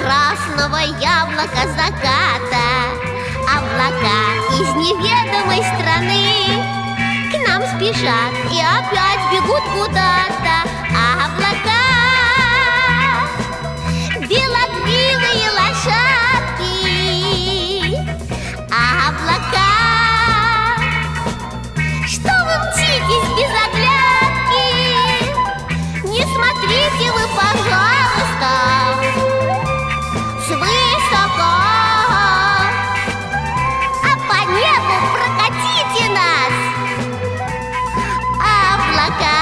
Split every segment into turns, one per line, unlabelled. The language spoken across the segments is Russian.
красного яблока заката. Облака из неведомой страны к нам спешат и опять бегут куда-то. Облака, белокрылые лошадки. Облака, что вы мчитесь без оглядки? Не смотрите вы, пожалуйста, свысока, а по небу прокатите нас, облака.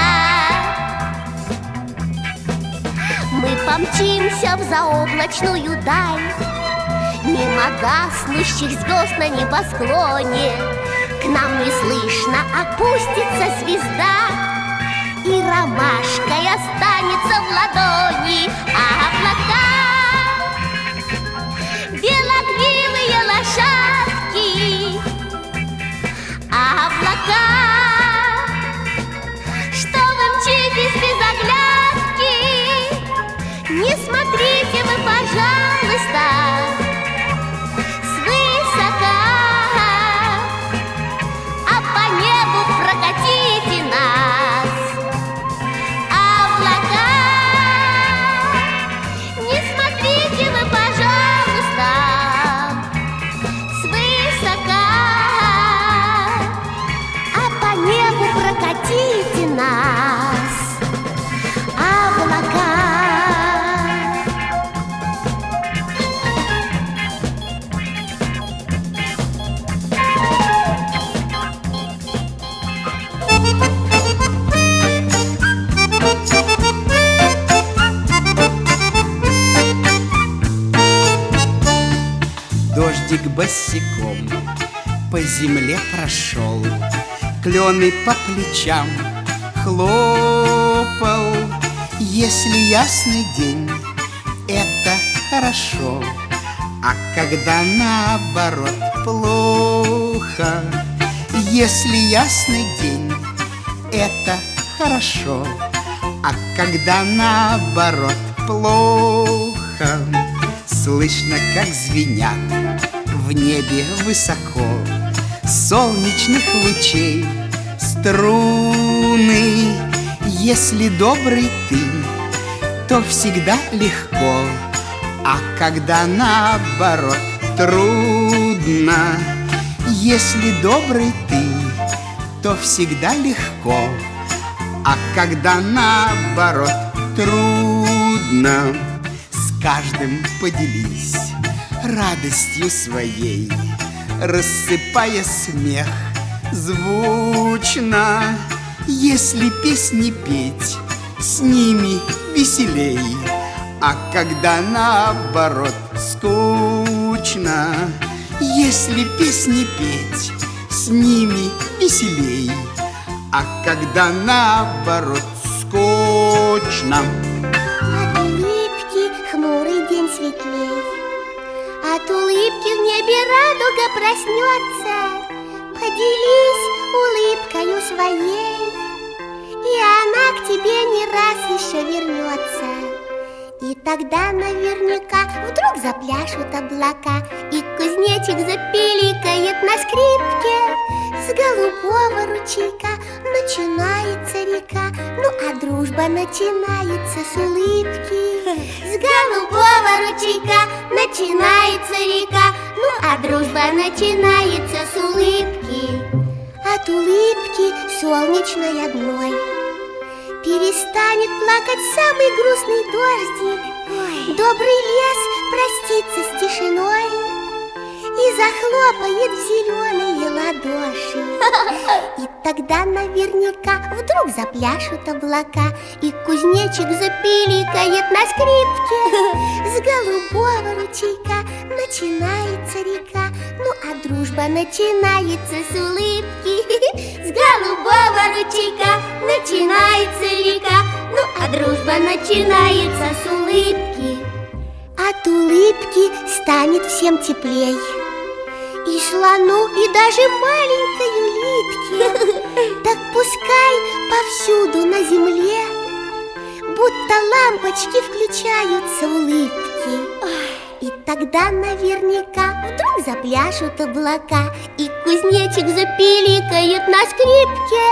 Мы помчимся в заоблачную даль, мимо гаснущих звезд на небосклоне. К нам неслышно опустится звезда, и ромашкой останется в ладони. Облака, белокрылые лошадки. Облака, что вы мчитесь без оглядки? Не смотрите вы, пожалуйста, свысока, а по небу прокатите нас, облака. Не смотрите вы, пожалуйста, свысока, а по небу прокатите нас, облака.
Дождик босиком по земле прошел, клены по плечам хлопал. Если ясный день, это хорошо, а когда наоборот плохо. Если ясный день, это хорошо, а когда наоборот плохо. Слышно, как звенят в небе высоко солнечных лучей струны. Если добрый ты, то всегда легко, а когда наоборот трудно. Если добрый ты, то всегда легко, а когда наоборот трудно. С каждым поделись радостью своей, рассыпая смех звучно. Если песни петь, с ними веселей, а когда наоборот скучно. Если песни петь, с ними веселей, а когда наоборот скучно.
От улыбки хмурый день светлей, от улыбки в небе радуга проснется. Поделись улыбкою своей, и она к тебе не раз еще вернется. И тогда наверняка вдруг запляшут облака, и кузнечик запиликает на скрипке. С голубого ручейка начинается река, ну а дружба начинается с улыбки. С голубого ручейка начинается река, ну а дружба начинается с улыбки. От улыбки солнечной одной перестанет плакать самый грустный дождик. Добрый лес простится с тишиной и захлопает в зеленые ладоши. И тогда наверняка вдруг запляшут облака, и кузнечик запиликает на скрипке. С голубого ручейка начинается река, ну а дружба начинается с улыбки. С голубого ручейка начинается река, ну а дружба начинается с улыбки. От улыбки станет всем теплей, и слону, и даже маленькой улитке. Так пускай повсюду на земле будто лампочки включаются улыбки. Тогда наверняка вдруг запляшут облака, и кузнечик запиликает на скрипке.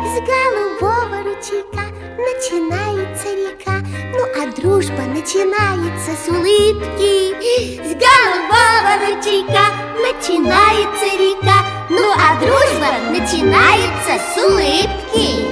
С голубого ручейка начинается река, ну а дружба начинается с улыбки. С голубого ручейка начинается река, ну а дружба начинается с улыбки.